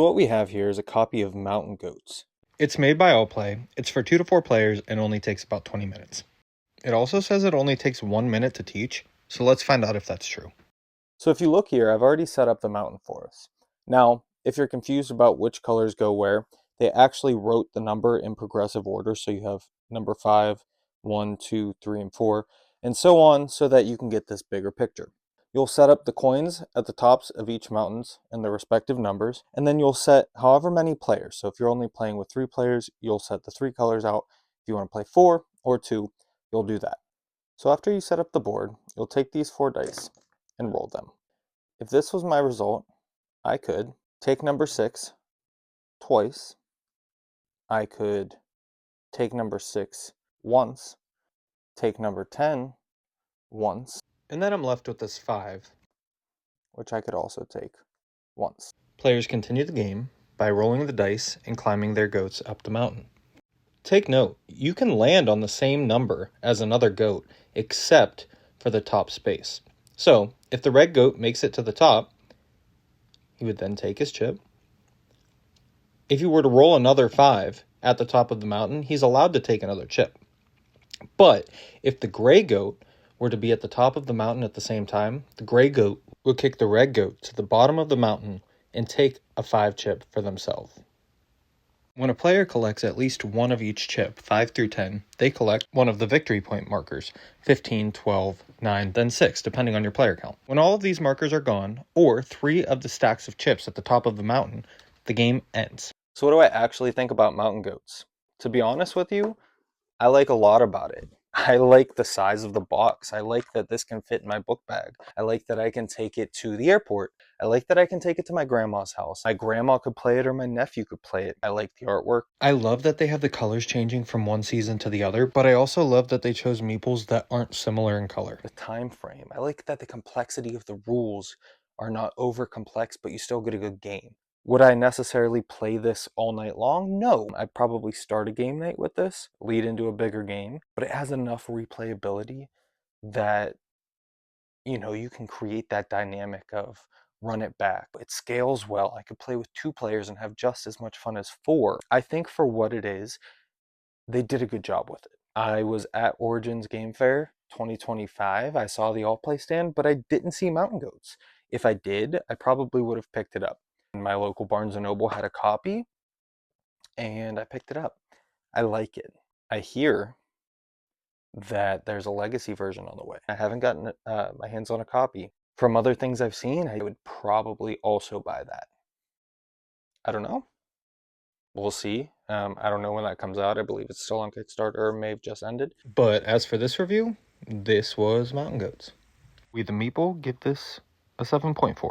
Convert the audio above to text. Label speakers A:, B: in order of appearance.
A: What we have here is a copy of Mountain Goats.
B: It's made by Allplay. It's for 2 to 4 players and only takes about 20 minutes. It also says it only takes 1 minute to teach, so let's find out if that's true.
A: So if you look here, I've already set up the mountain for us. Now, if you're confused about which colors go where, they actually wrote the number in progressive order, so you have number 5, 1, 2, 3, and 4, and so on, so that you can get this bigger picture. You'll set up the coins at the tops of each mountains and their respective numbers, and then you'll set however many players. So if you're only playing with 3 players, you'll set the 3 colors out. If you want to play 4 or 2, you'll do that. So after you set up the board, you'll take these 4 dice and roll them. If this was my result, I could take number 6 twice. I could take number 6 once, take number 10 once,
B: And then I'm left with this 5.
A: which I could also take once.
B: Players continue the game by rolling the dice and climbing their goats up the mountain. Take note, you can land on the same number as another goat except for the top space. So, if the red goat makes it to the top, he would then take his chip. If you were to roll another 5 at the top of the mountain, he's allowed to take another chip. But if the gray goat were to be at the top of the mountain at the same time, the gray goat would kick the red goat to the bottom of the mountain and take a 5 chip for themselves. When a player collects at least one of each chip, 5 through 10, they collect one of the victory point markers, 15, 12, 9, then 6, depending on your player count. When all of these markers are gone, or 3 of the stacks of chips at the top of the mountain, the game ends.
A: So what do I actually think about Mountain Goats? To be honest with you, I like a lot about it. I like the size of the box. I like that this can fit in my book bag. I like that I can take it to the airport. I like that I can take it to my grandma's house. My grandma could play it or my nephew could play it. I like the artwork.
B: I love that they have the colors changing from one season to the other, but I also love that they chose meeples that aren't similar in color.
A: The time frame. I like that the complexity of the rules are not over complex, but you still get a good game. Would I necessarily play this all night long? No. I'd probably start a game night with this, lead into a bigger game, but it has enough replayability that, you can create that dynamic of run it back. It scales well. I could play with 2 players and have just as much fun as 4. I think for what it is, they did a good job with it. I was at Origins Game Fair 2025. I saw the Allplay stand, but I didn't see Mountain Goats. If I did, I probably would have picked it up. My local Barnes & Noble had a copy, and I picked it up. I like it. I hear that there's a legacy version on the way. I haven't gotten my hands on a copy. From other things I've seen, I would probably also buy that. I don't know. We'll see. I don't know when that comes out. I believe it's still on Kickstarter or may have just ended.
B: But as for this review, this was Mountain Goats. We the Meeple give this a 7.4.